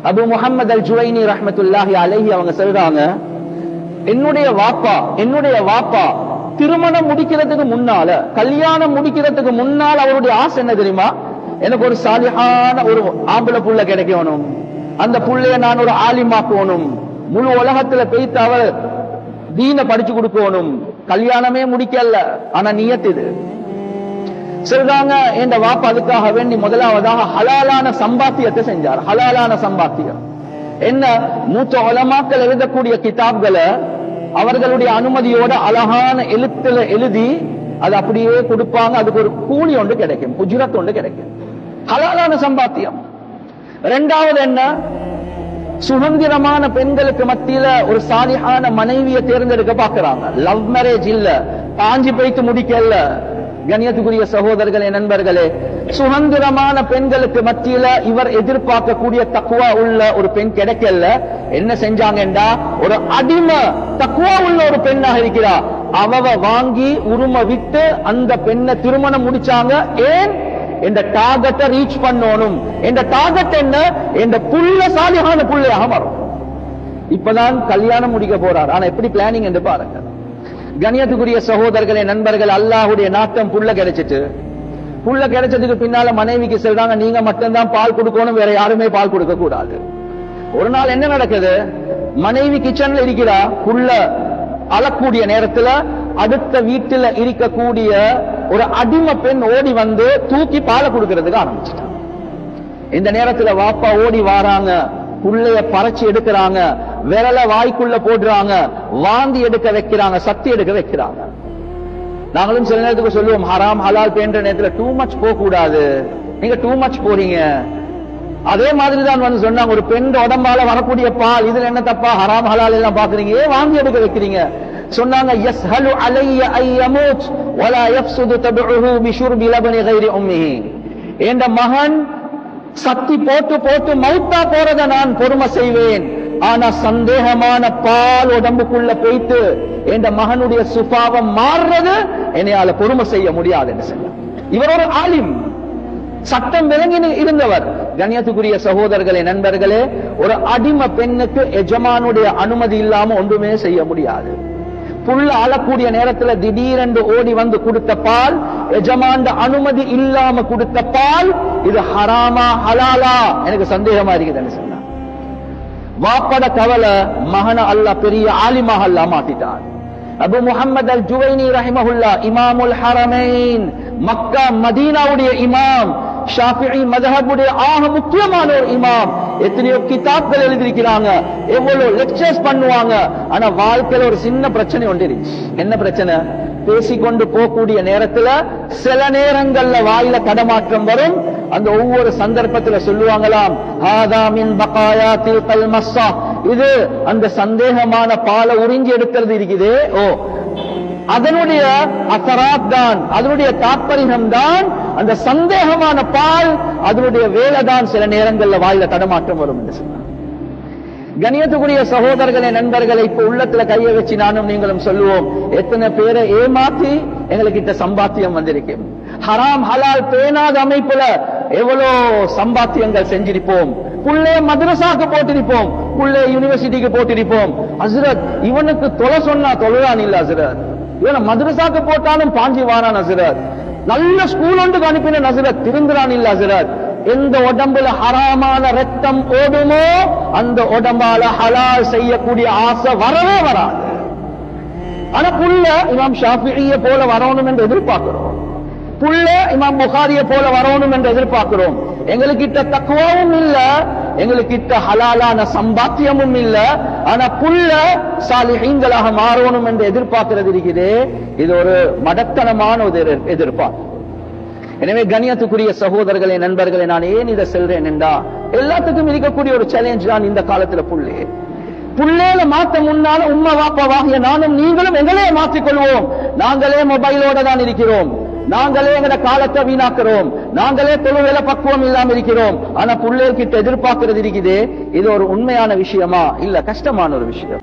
அபு முஹம்மது அல் ஜுவைனி ரஹ்மத்துல்லாஹி அலைஹி அவங்க சொல்றாங்க, என்னுடைய வாப்பா திருமணம் முடிக்கிறதுக்கு முன்னால, கல்யாணம் முடிக்கிறதுக்கு முன்னால் அவருடைய ஆசை என்ன தெரியுமா? எனக்கு ஒரு சாலிஹான ஒரு ஆம்பளை புள்ள கிடைக்கணும், அந்த புள்ளைய நான் ஒரு ஆலிமாக்கணும், முழு உலகத்துல போய்த்து அவர் தீன படிச்சு கொடுக்கணும். கல்யாணமே முடிக்கல, ஆனா நியத் இது. சொல்றாங்க, என் வாப்பா அதுக்காக வேண்டி முதலாவதாக ஹலாலான சம்பாத்தியத்தை செஞ்சார். ஹலாலான சம்பாத்தியம் என்ன? மூத்த உலமாக்கள் எழுதக்கூடிய கிதாப்களை அவர்களுடைய அனுமதியோட அழகான எழுத்துல எழுதி அது அப்படியே கொடுப்பாங்க. அதுக்கு ஒரு கூலி ஒன்று கிடைக்கும், உஜ்ரத் ஒன்று கிடைக்கும். ஹலாலான சம்பாத்தியம். இரண்டாவது என்ன? சுதந்திரமான பெண்களுக்கு மத்தியில ஒரு சாலிஹான மனைவியை தேர்ந்தெடுக்க பார்க்கிறாங்க. லவ் மேரேஜ் இல்ல, பாஞ்சி போய்த்து முடிக்கல. கண்ணியத்துக்குரிய சகோதரர்களே, நண்பர்களே, சுதந்திரமான பெண்களுக்கு மத்தியில இவர் எதிர்பார்க்கக்கூடிய தக்குவா உள்ள ஒரு பெண் கிடைக்கல. என்ன செஞ்சாங்கண்டா, ஒரு அடிமை தக்குவா உள்ள ஒரு பெண்ணாக இருக்கிறா, அவ வாங்கி உரிமை விட்டு அந்த பெண்ணை திருமணம் முடிச்சாங்க. ஏன்? இந்த டார்கெட்டை ரீச் பண்ணணும். இந்த டார்கெட் என்ன? இந்த புள்ள சாலிஹான புள்ளையாக வரும். இப்பதான் கல்யாணம் முடிக்க போறார், ஆனா எப்படி பிளானிங் என்று பாருங்க. கண்ணியத்துக்குரிய சகோதரர்களே, நண்பர்கள், அல்லாஹ்வுடைய நாட்டம் புள்ள கிடைச்சிட்டு, புள்ள கிடைச்சதுக்கு பின்னால மனைவிக்கு சொல்றாங்க, நீங்க மட்டும்தான் பால் கொடுக்கணும், வேற யாருமே பால் கொடுக்க கூடாது. ஒரு நாள் என்ன நடக்குது? மனைவி கிச்சன்ல இருக்கிறா, புள்ள அழக்கூடிய நேரத்துல அடுத்த வீட்டுல இருக்கக்கூடிய ஒரு அடிமை பெண் ஓடி வந்து தூக்கி பாலை கொடுக்கிறதுக்கு ஆரம்பிச்சுட்டாங்க. இந்த நேரத்துல வாப்பா ஓடி வாராங்க, புள்ளைய பறைச்சி எடுக்கிறாங்க, விரல வாய்க்குள்ள போடுறாங்க, வாந்தி எடுக்க வைக்கிறாங்க, சக்தி எடுக்க வைக்கிறாங்க. நாங்களும் சில நேரத்துக்கு சொல்லுவோம், ஹராம் ஹலால் பேன்ற நேரத்துல டூ மச் போக கூடாது, நீங்க டூ மச் போறீங்க. அதே மாதிரி தான் வந்து சொன்னாங்க, ஒரு பெண் உடம்பால வரக்கூடிய பால், இதுல என்ன தப்பா? ஹராம் ஹலால் எல்லாம் பாக்குறீங்க, வாந்தி எடுக்க வைக்கிறீங்க. சொன்னாங்க, யஸ்ஹலு அலைய ஐயமூத் வலா யஃப்சுது தபஉஹு பிஷுர்பி லபனி கைரி உம்மிஹி. என்ற மகன் சக்தி போட்டு போட்டு மௌத்தா போறத நான் பொறுமை செய்வேன், ஆனா சந்தேகமான பால் உடம்புக்குள்ள போயிட்டு என்ற மகனுடைய சுபாவம் மாறுறது என்னையால பொறுமை செய்ய முடியாது என்று சொன்னார். இவர் ஒரு ஆலிம், சட்டம் விளங்கி இருந்தவர். கண்ணியத்துக்குரிய சகோதரர்களே, நண்பர்களே, ஒரு அடிமை பெண்ணுக்கு எஜமானுடைய அனுமதி இல்லாம ஒன்றுமே செய்ய முடியாது. புள்ள அழக்கூடிய நேரத்துல திடீரென்று ஓடி வந்து கொடுத்த பால், எஜமான் அனுமதி இல்லாம கொடுத்த பால், இது ஹராமா ஹலாலா எனக்கு சந்தேகமா இருக்குதுன்னு சொன்னார். வாப்பட கவலை, மகன அல்லாஹ் பெரிய ஆலிமாக அல்லாஹ் மாத்திட்டார். அபு முஹம்மது அல் ஜுவைனி ரஹிமஹுல்லா, இமாமுல் ஹரமைன், மக்கா மதீனாவுடைய இமாம், ஷாஃபிஈ மذஹபுடைய ஆக முக்கியமான ஒரு இமாம். எத்தனையோ கிதாப்கள் எழுதியிருக்கிறாங்க, எவ்வளவு லெக்சர்ஸ் பண்ணுவாங்க. ஆனா வாழ்க்கையில ஒரு சின்ன பிரச்சனை ஒன்று இருந்துச்சு. என்ன பிரச்சனை? பேசிக்கொண்டு போகக்கூடிய நேரத்துல சில நேரங்கள்ல வாயில தடமாற்றம் வரும். அந்த ஒவ்வொரு சந்தர்ப்பத்துல சொல்லுவாங்களாம், ஹாதா மின் பகாயாத்தில் கல்மஸ்ஸா, இது அந்த சந்தேகமான பாலை உறிஞ்சி எடுக்கிறது இருக்குதே, ஓ அதனுடைய அசராத் தான், அதனுடைய தாற்பயம் தான் அந்த சந்தேகமான பால், அதனுடைய வேலை தான் சில நேரங்கள்ல வாயில தடமாற்றம் வரும் என்று சொன்னார். கண்ணியத்துக்குரிய சகோதரர்களே, நண்பர்களை, இப்ப உள்ளத்துல கைய வச்சு நானும் நீங்களும் சொல்லுவோம், எத்தனை பேரை ஏமாத்தி எங்களுக்கு சம்பாத்தியம் வந்திருக்கு. ஹராம் ஹலால் பேணாத அமைப்புல எவ்வளோ சம்பாத்தியங்கள் செஞ்சிருப்போம். புள்ளைய மதரசாக்கு போட்டிருப்போம், புள்ளைய யூனிவர்சிட்டிக்கு போட்டிருப்போம். ஹஸ்ரத், இவனுக்கு தொலை சொன்னா தொழுதான் இல்ல ஹஸ்ரத், இவனை மதரசாக்கு போட்டாலும் பாஞ்சி வாரான் ஹஸ்ரத், நல்ல ஸ்கூல் ஒன்றுக்கு அனுப்பின ஹஸ்ரத், திருந்துறான் இல்ல ஹஸ்ரத். எந்த உடம்புல ஹராமான ரத்தம் ஓடுமோ அந்த உடம்பால ஹலால் செய்யக்கூடிய ஆசை வரவே வராது. ஆனா புள்ள இமாம் ஷாஃபிஈய போல வரணும் என்று எதிர்பார்க்கிறோம், புள்ள இமாம் புகாரிய போல வரணும் என்று எதிர்பார்க்கிறோம். எங்களுக்கிட்ட தக்குவாவும் இல்ல, எங்களுக்கிட்ட ஹலாலான சம்பாத்தியமும் இல்ல. ஆனா புள்ள சாலிஹீன்களாக மாறணும் என்று எதிர்பார்க்கிறது இருக்குது. இது ஒரு மடத்தனமான ஒரு எதிர்பார்ப்பு. எனவே கண்ணியத்துக்குரிய சகோதரர்களே, நண்பர்களே, நான் ஏன் இதை சொல்றேன் என்றா, எல்லாத்துக்கும் இருக்கக்கூடிய ஒரு சேலஞ்ச் தான் இந்த காலத்துல புள்ளையில மாத்த முன்னால உம்மா வாப்பாவாகிய நானும் நீங்களும் எங்களையே மாற்றிக்கொள்வோம். நாங்களே மொபைலோட தான் இருக்கிறோம், நாங்களே எங்கட காலத்தை வீணாக்குறோம், நாங்களே தொழுவேல பக்குவம் இல்லாம இருக்கிறோம். ஆனா புள்ளைகிட்ட எதிர்பார்க்கிறது இருக்குது. இது ஒரு உண்மையான விஷயமா? இல்ல, கஷ்டமான ஒரு விஷயம்.